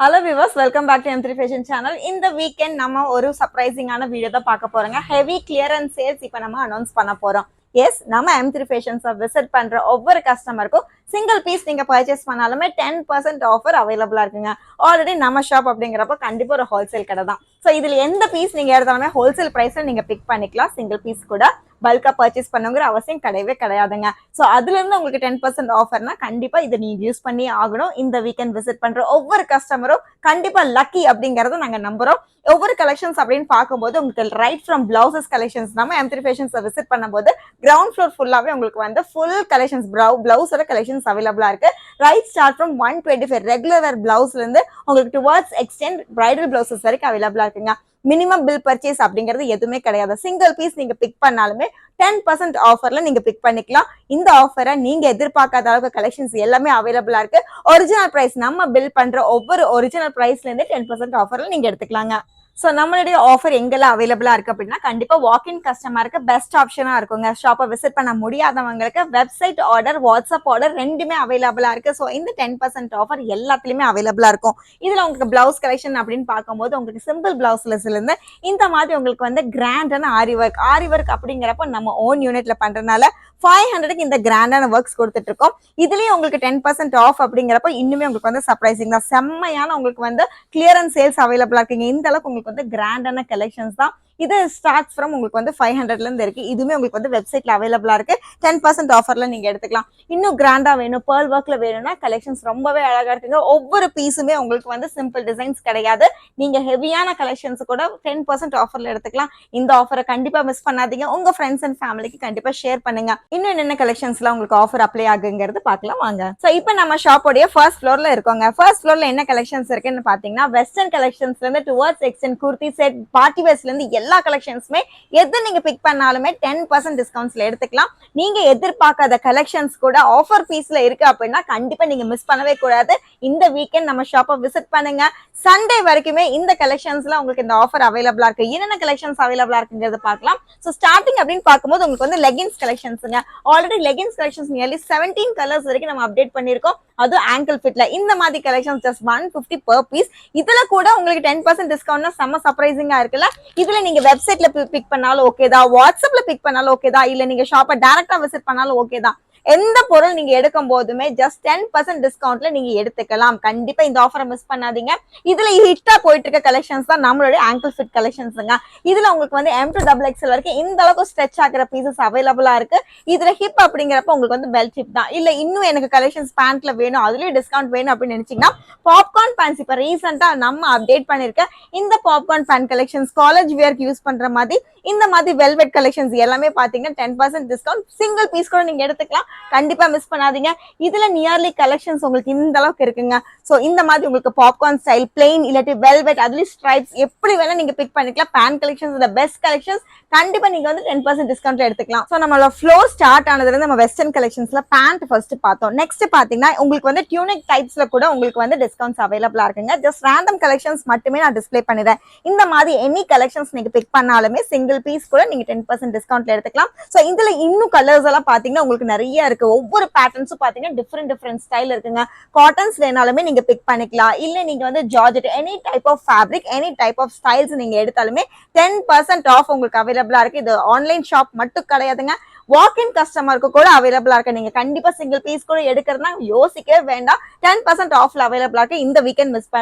Hello viewers, welcome back to M3 Fashion channel. In the weekend நம்ம ஒரு சர்ப்ரைசிங்கான video தான் பார்க்க போறோங்க. ஹெவி கிளியரன்ஸ் சேல்ஸ் இப்போ நம்ம அனௌன்ஸ் பண்ண போறோம். எஸ், நம்ம M3 Fashions விசிட் பண்ற ஒவ்வொரு கஸ்டமருக்கும் சிங்கிள் பீஸ் நீங்க பர்ச்சேஸ் பண்ணாலுமே 10% ஆஃபர் அவைலபிளா இருக்குங்க. ஆல்ரெடி நம்ம ஷாப் அப்படிங்கிறப்ப கண்டிப்பா ஒரு ஹோல்சேல் கடை தான். ஸோ இதுல எந்த பீஸ் நீங்க எடுத்தாலுமே ஹோல்சேல் பிரைஸ்ல நீங்க பிக் பண்ணிக்கலாம். சிங்கிள் பீஸ் கூட பல்கா பர்ச்சேஸ் பண்ணுங்கிற அவசியம் கிடையவே கிடையாதுங்க. ஸோ அதுல இருந்து உங்களுக்கு 10% ஆஃபர்னா கண்டிப்பா இதை நீங்க யூஸ் பண்ணி ஆகணும். இந்த வீக்கெண்ட் விசிட் பண்ற ஒவ்வொரு கஸ்டமரும் கண்டிப்பா லக்கி அப்படிங்கறத நாங்க நம்புறோம். ஒவ்வொரு கலெக்ஷன்ஸ் அப்படின்னு பார்க்கும்போது உங்களுக்கு ரைட் ஃப்ரம் பிளவுசஸ் கலெக்ஷன்ஸ் நம்ம M3 Fashions விசிட் பண்ணும்போது கிரவுண்ட் ஃப்ளோர் ஃபுல்லாவே உங்களுக்கு வந்து ஃபுல் கலெக்ஷன்ஸ் பிளவுஸோட கலெக்ஷன்ஸ் அவைலபிளா இருக்கு. Right start from 125 regular wear பிளவுஸ்ல இருந்து உங்களுக்கு டுவர்ட்ஸ் எக்ஸ்டெண்ட் பிரைடல் பிளவுசஸ் வரைக்கும் அவைலபிளா இருக்குங்க. மினிமம் பில் பர்ச்சேஸ் அப்படிங்கிறது எதுவுமே கிடையாது. சிங்கிள் பீஸ் நீங்க பிக் பண்ணாலுமே 10% ஆஃபர்ல நீங்க பிக் பண்ணிக்கலாம். இந்த ஆஃபரை நீங்க எதிர்பார்க்காத அளவுக்கு கலெக்ஷன்ஸ் எல்லாமே அவைலபிளா இருக்கு. ஒரிஜினல் பிரைஸ் நம்ம பில் பண்ற ஒவ்வொரு ஒரிஜினல் பிரைஸ்ல இருந்து 10% ஆஃபர்ல நீங்க எடுத்துக்கலாங்க. ஸோ நம்மளுடைய ஆஃபர் எங்கெல்லாம் அவைலபிளா இருக்கு அப்படின்னா கண்டிப்பா வாக்கின் கஸ்டமருக்கு பெஸ்ட் ஆப்ஷனா இருக்குங்க. ஷாப்பை விசிட் பண்ண முடியாதவங்களுக்கு வெப்சைட் ஆர்டர், வாட்ஸ்அப் ஆர்டர் ரெண்டுமே அவைலபிளா இருக்கு. ஸோ இந்த 10% ஆஃபர் எல்லாத்துலயுமே அவைலபிளா இருக்கும். இதுல உங்களுக்கு பிளவுஸ் கலெக்ஷன் அப்படின்னு பார்க்கும்போது உங்களுக்கு சிம்பிள் பிளவுஸ்ல இருந்து இந்த மாதிரி உங்களுக்கு வந்து கிராண்டான ஆரி ஒர்க் அப்படிங்கிறப்ப நம்ம ஓன் யூனிட்ல பண்றதுனால 500க்கு இந்த கிராண்டான ஒர்க்ஸ் கொடுத்துட்டு இருக்கோம். இதுலயும் உங்களுக்கு 10% ஆஃப் அப்படிங்கிறப்ப இன்னுமே உங்களுக்கு வந்து சர்ப்ரைசிங் தான். செம்மையான உங்களுக்கு வந்து கிளியரன்ஸ் சேல்ஸ் அவைலபிளா இருக்குங்க. இந்த அளவுக்கு உங்களுக்கு வந்து கிராண்டான கலெக்ஷன்ஸ் தான். இது ஸ்டார்ட் ஃப்ரம் உங்களுக்கு வந்து 500ல இருந்து இருக்கு. இதுவுமே உங்களுக்கு வந்து வெப்சைட்ல அவைலபிளா இருக்கு. 10% ஆஃபர்ல நீங்க எடுத்துக்கலாம். இன்னும் கிராண்டா வேணும், பேர்ல் ஒர்க்ல வேணும்னா கலெக்ஷன்ஸ் ரொம்பவே அழகா இருக்குங்க. ஒவ்வொரு பீஸுமே உங்களுக்கு வந்து சிம்பிள் டிசைன்ஸ் கிடையாது. நீங்க ஹெவியான கலெக்ஷன்ஸ் கூட 10% ஆஃபர்ல எடுத்துக்கலாம். இந்த ஆஃபரை கண்டிப்பா மிஸ் பண்ணாதீங்க. உங்க ஃப்ரெண்ட்ஸ் அண்ட் ஃபேமிலிக்கு கண்டிப்பா ஷேர் பண்ணுங்க. இன்னும் என்னென்ன கலெக்ஷன்ஸ்லாம் உங்களுக்கு ஆஃபர் அப்ளை ஆகுங்கிறது பார்க்கலாம் வாங்க. ஸோ இப்போ நம்ம ஷாப்போடைய ஃபர்ஸ்ட் ஃப்ளோர்ல இருக்கோங்க. ஃபர்ஸ்ட் ஃப்ளோர்ல என்ன கலெக்ஷன்ஸ் இருக்குன்னு பாத்தீங்கன்னா வெஸ்டர்ன் கலெக்ஷன்ஸ்ல இருந்து towards extend kurti set, party வேர்ஸ்ல இருந்து எல்லா கலெக்ஷன்ஸுமே எது நீங்க பிக் பண்ணாலுமே 10% டிஸ்கவுண்ட்ஸ்ல எடுத்துக்கலாம். நீங்க எதிர்பார்க்காத கலெக்ஷன்ஸ் கூட ஆஃபர் பீஸ்ல இருக்கு அப்படின்னா கண்டிப்பா நீங்க மிஸ் பண்ணவே கூடாது. இந்த வீக்கெண்ட் நம்ம ஷாப்பை விசிட் பண்ணுங்க. சண்டே வரைக்குமே இந்த கலெக்ஷன்ஸ்ல உங்களுக்கு இந்த ஆஃபர் அவைலபிளா இருக்கு. என்னென்ன கலெக்ஷன்ஸ் அவைலபிளா இருக்குங்கிறத பார்க்கலாம். ஸோ ஸ்டார்டிங் அப்படின்னு பார்க்கும்போது உங்களுக்கு வந்து லெகின்ஸ் கலெக்ஷன்ஸுங்க. Already leggings collections nearly 17 colours வரைக்கும் நம்ம அப்டேட் பண்ணிருக்கோம். அதுவும் ஆங்கிள் ஃபிட்ல இந்த மாதிரி கலெக்ஷன்ஸ் ஜஸ்ட் 150 per பீஸ். இதுல கூட உங்களுக்கு 10% டிஸ்கவுண்ட்னா செம்ம சர்ப்ரைசிங்கா இருக்குல்ல. இதுல நீங்க வெப்சைட்ல பிக் பண்ணாலும் ஓகே தான், வாட்ஸ்அப்ல பிக் பண்ணாலும் ஓகே தான், இல்ல நீங்க ஷாப்பை டைரக்டா விசிட் பண்ணாலும் ஓகே தான். எந்த பொருள் நீங்க எடுக்கும் போதுமே ஜஸ்ட் 10% டிஸ்கவுண்ட்ல நீங்க எடுத்துக்கலாம். கண்டிப்பா இந்த ஆஃபரை மிஸ் பண்ணாதீங்க. இதுல ஹிட்டா போயிட்டு இருக்க கலெக்ஷன்ஸ் தான் நம்மளுடைய ஆங்கிள் ஃபிட் கலெக்ஷன்ஸ்ங்க. இதுல உங்களுக்கு வந்து M to XXL வரைக்கும் இந்த அளவுக்கு ஸ்ட்ரெச் ஆகிற பீசஸ் அவைலபிளா இருக்கு. இதுல ஹிப் அப்படிங்கிறப்ப உங்களுக்கு வந்து பெல்ட் ஹிப் தான். இல்ல இன்னும் எனக்கு கலெக்ஷன்ஸ் பேண்ட்ல வேணும், அதுலயும் டிஸ்கவுண்ட் வேணும் அப்படின்னு நினைச்சீங்கன்னா பாப்கார்ன் பேண்ட்ஸ் இப்ப ரீசெண்டா நம்ம அப்டேட் பண்ணிருக்க இந்த பாப்கார்ன் பேண்ட் கலெக்ஷன்ஸ் காலேஜ் வியர்க்கு யூஸ் பண்ற மாதிரி இந்த மாதிரி வெல்வெட் கலெக்ஷன்ஸ் எல்லாமே பாத்தீங்கன்னா 10% டிஸ்கவுண்ட். சிங்கிள் பீஸ் கூட நீங்க எடுத்துக்கலாம். கண்டிப்பா மிஸ் பண்ணாதீங்க. இதுல நியர்லி கலெக்ஷன்ஸ் உங்களுக்கு இந்த அளவுக்கு இருக்குங்க. சோ இந்த மாதிரி உங்களுக்கு பாப்கார்ன் ஸ்டைல், பிளெயின் இல்லாட்டி வெல்வெட், அதுலயும் ஸ்ட்ரைப்ஸ் எப்படி வேணா நீங்க பிக் பண்ணிக்கலாம். Pant collections the best collections. கண்டிப்பா நீங்க வந்து 10% டிஸ்கவுண்ட்ல எடுத்துக்கலாம். சோ நம்மளோட ஃப்ளோ ஸ்டார்ட் ஆனதுல இருந்து நம்ம வெஸ்டர்ன் கலெக்ஷன்ஸ்ல பேண்ட் ஃபர்ஸ்ட் பார்த்தோம். நெக்ஸ்ட் பாத்தீங்கன்னா உங்களுக்கு வந்து டியூனிக் டைப்ஸ்ல கூட உங்களுக்கு வந்து டிஸ்கவுண்ட்ஸ் அவைலபிளா இருக்குங்க. ஜஸ்ட் ரேண்டம் கலெக்ஷன்ஸ் மட்டுமே நான் டிஸ்பிளே பண்ணிடுறேன். இந்த மாதிரி எனி கலெக்ஷன்ஸ் நீங்க பிக் பண்ணாலுமே சிங்கிள் பீஸ் கூட நீங்க 10% டிஸ்கவுண்ட்ல எடுத்துக்கலாம். சோ இதுல இன்னும் கலர்ஸ் எல்லாம் பாத்தீங்கன்னா உங்களுக்கு நிறைய இருக்கு. ஒவ்வொரு பேட்டர்ன்ஸும் பாத்தீங்கன்னா டிஃப்ரெண்ட் ஸ்டைல் இருக்குங்க. காட்டன்ஸ் வேணாலுமே நீங்க பிக் பண்ணிக்கலாம். இல்ல நீங்க வந்து georgette, any type of fabric, any type of styles நீங்க எடுத்தாலுமே 10% ஆஃப் உங்களுக்கு அவைலபிளா இருக்கு. இது ஆன்லைன் ஷாப் மட்டும் கிடையாதுங்க, வாக்கின் கஸ்டமருக்கு கூட அவைலபிளா இருக்கு. நீங்க கண்டிப்பா சிங்கிள் பீஸ் கூட எடுக்கிறதுனா யோசிக்கவே வேண்டாம். 10% ஆஃப்ல அவைலபிளா இருக்கு. இந்த வீக்கெண்ட்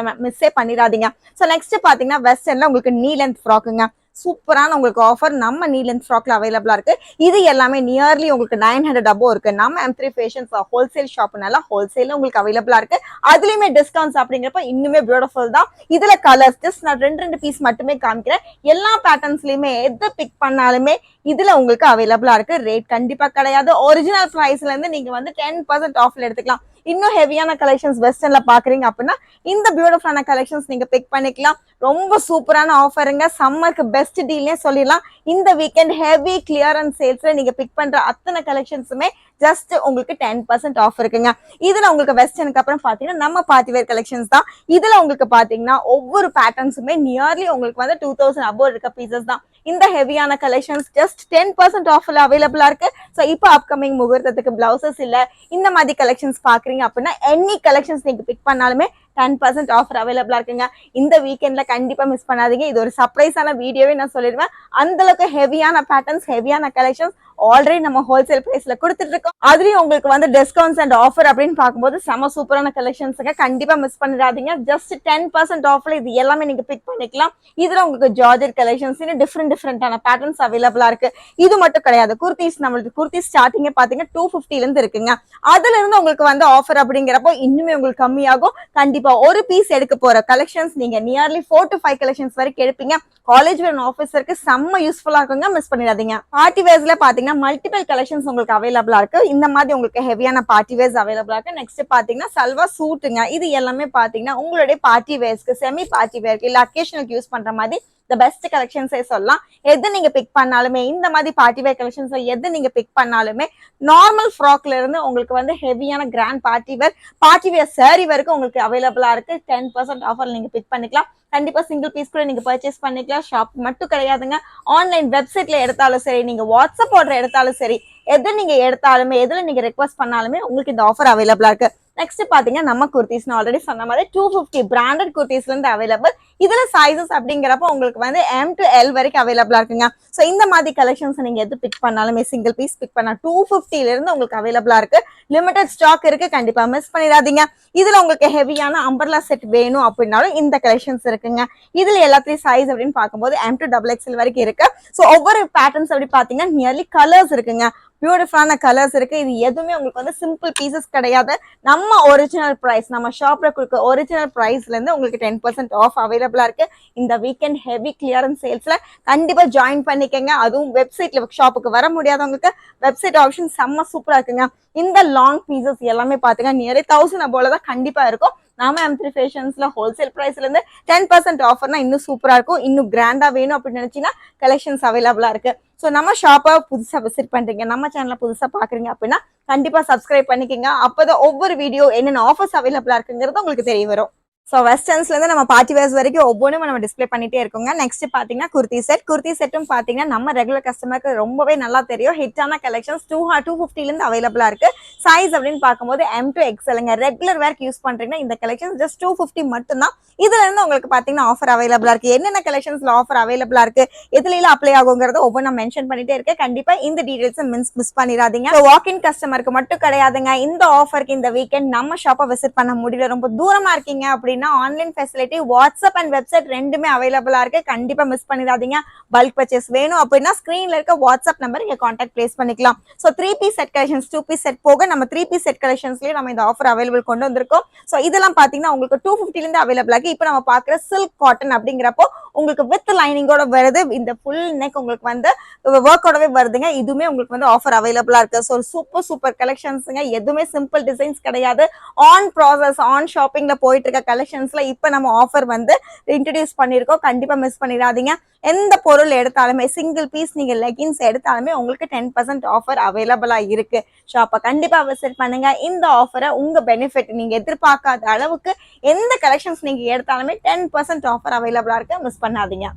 மிஸ்ஸே பண்ணிடாதீங்க. ஸோ நெக்ஸ்ட் பாத்தீங்கன்னா வெஸ்டர்ன்ல உங்களுக்கு நீ லென்த் ஃப்ராக்குங்க. சூப்பரான உங்களுக்கு ஆஃபர் நம்ம நீ லென்த் ஃப்ராக்ல அவைலபிளா இருக்கு. இது எல்லாமே நியர்லி உங்களுக்கு 900 அபோ இருக்கு. நம்ம M3 Fashions ஹோல்சேல் ஷாப்னால ஹோல்சேல்ல உங்களுக்கு அவைலபிளா இருக்கு. அதுலயுமே டிஸ்கவுண்ட்ஸ் அப்படிங்கிறப்ப இன்னுமே பியூட்டிஃபுல் தான். இதுல கலர்ஸ் ஜஸ்ட் நான் 2 பீஸ் மட்டுமே காமிக்கிறேன். எல்லா பேட்டர்ன்ஸ்லயுமே எது பிக் பண்ணாலுமே இதுல உங்களுக்கு அவைலபிளா இருக்கு. ரேட் கண்டிப்பா கிடையாது. ஒரிஜினல் பிரைஸ்ல இருந்து நீங்க வந்து 10% ஆஃப்ல எடுத்துக்கலாம். இன்னும் ஹெவியான கலெக்ஷன்ஸ் வெஸ்டர்ன்ல பாக்குறீங்க அப்படின்னா இந்த பியூட்டிஃபுல்லான கலெக்ஷன்ஸ் நீங்க பிக் பண்ணிக்கலாம். ரொம்ப சூப்பரான ஆஃபருங்க. சம்மருக்கு பெஸ்ட் டீல்னே சொல்லிடலாம். இந்த வீக்கெண்ட் ஹெவி கிளியரன்ஸ் சேல்ஸ்ல நீங்க பிக் பண்ற அத்தனை கலெக்ஷன்ஸுமே ஜஸ்ட் உங்களுக்கு 10% ஆஃப் இருக்குங்க. இதுல உங்களுக்கு வெஸ்டர்னுக்கு அப்புறம் பாத்தீங்கன்னா நம்ம பார்ட்டி வேர் கலெக்ஷன்ஸ் தான். இதுல உங்களுக்கு பாத்தீங்கன்னா ஒவ்வொரு பேட்டர்ன்ஸுமே நியர்லி உங்களுக்கு வந்து 2000 அபோவ் இருக்க பீசஸ் தான். இந்த ஹெவியான கலெக்ஷன்ஸ் ஜஸ்ட் 10% ஆஃப்ல அவைலபிளா இருக்கு. ஸோ இப்போ அப்கமிங் முகூர்த்தத்துக்கு பிளவுசஸ் இல்ல இந்த மாதிரி கலெக்ஷன்ஸ் பாக்குறீங்க அப்படின்னா எனி கலெக்ஷன்ஸ் நீங்க பிக் பண்ணாலுமே 10% ஆஃபர் அவைலபிளா இருக்குங்க. இந்த வீக்கெண்ட்ல கண்டிப்பா மிஸ் பண்ணாதீங்க. இது ஒரு சர்ப்ரைஸான வீடியோவே நான் சொல்லிடுவேன். அந்த அளவுக்கு ஹெவியான பேட்டர்ன்ஸ், ஹெவியான கலெக்ஷன்ஸ் ஆல்ரெடி நம்ம ஹோல்சேல் பிரைஸ்ல கொடுத்துட்டு இருக்கோம். அதுலயும் உங்களுக்கு வந்து டிஸ்கவுண்ட்ஸ் அண்ட் ஆஃபர் அப்படின்னு பார்க்கும்போது செம சூப்பரான கலெக்ஷன்ஸுங்க. கண்டிப்பா மிஸ் பண்ணிடாதீங்க. ஜஸ்ட் 10% ஆஃப்ல இது எல்லாமே நீங்க பிக் பண்ணிக்கலாம். இதுல உங்களுக்கு ஜார்ஜெட் கலெக்ஷன்ஸ் டிஃப்ரெண்டான பேட்டர்ன்ஸ் அவைலபிளா இருக்கு. இது மட்டும் கிடையாது, குர்த்திஸ் நம்மளுக்கு குர்த்திஸ் ஸ்டார்டிங்கே பாத்தீங்கன்னா 250 இருந்து இருக்குங்க. அதுல இருந்து உங்களுக்கு வந்து ஆஃபர் அப்படிங்கிறப்போ இன்னுமே உங்களுக்கு கம்மியாகும். கண்டிப்பா ஒரு பீஸ் எடுக்க போற கலெக்ஷன்ஸ் நீங்க நியர்லி 4 to 5 கலெக்ஷன்ஸ் வரைக்கும் எடுப்பீங்க. காலேஜ் வேர் ஆஃபீஸருக்கு செம்ம யூஸ்ஃபுல்லா இருக்குங்க. மிஸ் பண்ணிடாதீங்க. பார்ட்டி வேர்ஸ்ல பாத்தீங்கன்னா மல்டிபிள் கலெக்ஷன்ஸ் உங்களுக்கு அவைலபிளா இருக்கு. இந்த மாதிரி உங்களுக்கு ஹெவியான பார்ட்டி வேர்ஸ் அவைலபிளா இருக்கு. நெக்ஸ்ட் பாத்தீங்கன்னா சல்வா சூட்டுங்க. இது எல்லாமே பாத்தீங்கன்னா உங்களுடைய பார்ட்டி வேர்ஸ்க்கு, செமி பார்ட்டி வேர்க்கு இல்ல அக்கேஷனலுக்கு யூஸ் பண்ற மாதிரி த பெஸ்ட் கலெக்ஷன்ஸே சொல்லலாம். எது நீங்க பிக் பண்ணாலுமே இந்த மாதிரி பார்ட்டி வேர் கலெக்ஷன்ஸ் எது நீங்க பிக் பண்ணாலுமே நார்மல் ஃப்ராக்ல இருந்து உங்களுக்கு வந்து ஹெவியான கிராண்ட் பார்ட்டி வேர் சாரி வரைக்கும் உங்களுக்கு அவைலபிளா இருக்கு. 10% ஆஃபர் நீங்க பிக் பண்ணிக்கலாம். கண்டிப்பா சிங்கிள் பீஸ் கூட நீங்க பர்ச்சேஸ் பண்ணிக்கலாம். ஷாப் மட்டும் கிடையாதுங்க, ஆன்லைன் வெப்சைட்ல எடுத்தாலும் சரி, நீங்க வாட்ஸ்அப் ஆர்டர் எடுத்தாலும் சரி, எது நீங்க எடுத்தாலுமே எதுல நீங்க ரெக்வஸ்ட் பண்ணாலுமே உங்களுக்கு இந்த ஆஃபர் அவைலபிளா இருக்கு. நெக்ஸ்ட் பாத்தீங்கன்னா நம்ம குர்த்திஸ் ஆல்ரெடி சொன்ன மாதிரி 250 பிராண்டட் குர்த்திஸ்ல இருந்து அவைலபிள். இதுல சைசஸ் அப்படிங்கிறப்ப உங்களுக்கு வந்து M to L வரைக்கும் அவைலபிளா இருக்குங்க. சோ இந்த மாதிரி கலெக்ஷன்ஸ் நீங்க எது பிக் பண்ணாலுமே சிங்கிள் பீஸ் பிக் பண்ணா 250 இருந்து உங்களுக்கு அவைலபிளா இருக்கு. லிமிடெட் ஸ்டாக் இருக்கு, கண்டிப்பா மிஸ் பண்ணிடாதீங்க. இதுல உங்களுக்கு ஹெவியான அம்பர்லா செட் வேணும் அப்படின்னாலும் இந்த கலெக்ஷன்ஸ் இருக்குங்க. இதுல எல்லாத்தையும் சைஸ் அப்படின்னு பார்க்கும்போது M to XXL வரைக்கும் இருக்கு. சோ ஒவ்வொரு பேட்டர்ன்ஸ் அப்படி பாத்தீங்கன்னா நியர்லி கலர்ஸ் இருக்குங்க. பியூட்டிஃபுல்லான கலர்ஸ் இருக்கு. இது எதுவுமே உங்களுக்கு வந்து சிம்பிள் பீசஸ் கிடையாது. நம்ம ஒரிஜினல் பிரைஸ், நம்ம ஷாப்ல கொடுக்க ஒரிஜினல் பிரைஸ்ல இருந்து உங்களுக்கு 10% ஆஃப் அவைலபிளா இருக்கு. இந்த வீக்கெண்ட் ஹெவி கிளியரன்ஸ் சேல்ஸ்ல கண்டிப்பா ஜாயின் பண்ணிக்கங்க. அதுவும் வெப்சைட்ல ஷாப்புக்கு வர முடியாதவங்களுக்கு வெப்சைட் ஆப்ஷன் செம்ம சூப்பரா இருக்குங்க. இந்த லாங் பீசஸ் எல்லாமே பாத்தீங்கன்னா நியர்லி 1000 போல தான் கண்டிப்பா இருக்கும். நாம M3 ஃபேஷன்ஸ்ல ஹோல்சேல் பிரைஸ்ல இருந்து 10% ஆஃபர்னா இன்னும் சூப்பரா இருக்கும். இன்னும் கிராண்டா வேணும் அப்படின்னு நினைச்சீங்கன்னா கலெக்ஷன்ஸ் அவைலபிளா இருக்கு. ஸோ நம்ம ஷாப்பை புதுசா விசிட் பண்றீங்க, நம்ம சேனலை புதுசா பாக்குறீங்க அப்படின்னா கண்டிப்பா சப்ஸ்கிரைப் பண்ணிக்கோங்க. அப்பதான் ஒவ்வொரு வீடியோ என்னென்ன ஆஃபர்ஸ் அவைலபிளா இருக்குங்கிறது உங்களுக்கு தெரிய வரும். ஸோ வெஸ்டர்ன்ஸ்ல இருந்து நம்ம பார்ட்டி வேர்ஸ் வரைக்கும் ஒவ்வொன்றும் நம்ம டிஸ்பிளே பண்ணிட்டே இருக்கோங்க. நெக்ஸ்ட் பாத்தீங்கன்னா குர்த்தி செட்டும் பாத்தீங்கன்னா நம்ம ரெகுலர் கஸ்டமருக்கு ரொம்பவே நல்லா தெரியும். ஹிட்டான கலெக்ஷன்ஸ் 250 இருந்து அவைலபிளா இருக்கு. சைஸ் அப்படின்னு பார்க்கும்போது M to XLங்க. ரெகுலர் வேர்க்கு யூஸ் பண்றீங்கன்னா இந்த கலெக்ஷன் ஜஸ்ட் 250 மட்டும் தான். இதுல இருந்து உங்களுக்கு பாத்தீங்கன்னா ஆஃபர் அவைலபிளா இருக்கு. என்னென்ன கலெக்ஷன்ஸ்ல ஆஃபர் அவைலபிளா இருக்கு, எதுல அப்ளை ஆகுங்கிறத ஒவ்வொரு நான் மென்ஷன் பண்ணிட்டே இருக்கேன். கண்டிப்பா இந்த டீடைல்ஸ் மிஸ் பண்ணிடாதீங்க. வாக் இன் கஸ்டமருக்கு மட்டும் கிடையாதுங்க. இந்த ஆஃபருக்கு இந்த வீக்கெண்ட் நம்ம ஷாப்பை விசிட் பண்ண முடியல, ரொம்ப தூரமா இருக்கீங்க அப்படின்னா online facility WhatsApp and website ரெண்டுமே அவைலபிளா இருக்கு. கண்டிப்பா மிஸ் பண்ணிடாதீங்க. பல்க் பர்ச்சேஸ் வேணும் அப்படின்னா ஸ்கிரீன்ல இருக்க வாட்ஸ்அப் நம்பர் நீங்க கான்டாக்ட் பிளேஸ் பண்ணிக்கலாம். So 3 piece set collections 2 piece set போக நம்ம 3 பீஸ் செட் கலெக்ஷன்ஸ்லயே நம்ம இந்த ஆஃபர் அவைலபிள் கொண்டு வந்திருக்கோம். சோ இதெல்லாம் பாத்தீங்கன்னா உங்களுக்கு 250 இருந்து அவைலபிள் ஆகி இப்போ நம்ம பாக்குற சில்க் காட்டன் அப்படிங்கிறப்போ உங்களுக்கு வித் லைனிங்கோட வருது. இந்த ஃபுல் நெக் உங்களுக்கு வந்து ஒர்க்கோடவே வருதுங்க. இதுவுமே உங்களுக்கு வந்து ஆஃபர் அவைலபிளா இருக்கு. ஸோ சூப்பர் கலெக்ஷன்ஸுங்க. எதுவுமே சிம்பிள் டிசைன்ஸ் கிடையாது. ஆன் ப்ராசஸ், ஆன் ஷாப்பிங்ல போயிட்டு இருக்க கலெக்ஷன்ஸ்ல இப்ப நம்ம ஆஃபர் வந்து இன்ட்ரடியூஸ் பண்ணிருக்கோம். கண்டிப்பா மிஸ் பண்ணிடாதீங்க. எந்த பொருள் எடுத்தாலுமே சிங்கிள் பீஸ் நீங்க லெகின்ஸ் எடுத்தாலுமே உங்களுக்கு 10% ஆஃபர் அவைலபிளா இருக்கு. ஷாப்பை கண்டிப்பா விசிட் பண்ணுங்க. இந்த ஆஃபரை உங்க பெனிஃபிட் நீங்க எதிர்பார்க்காத அளவுக்கு எந்த கலெக்ஷன்ஸ் நீங்க எடுத்தாலுமே 10% ஆஃபர் அவைலபிளா இருக்கு. மிஸ் பண்ணாதீங்க.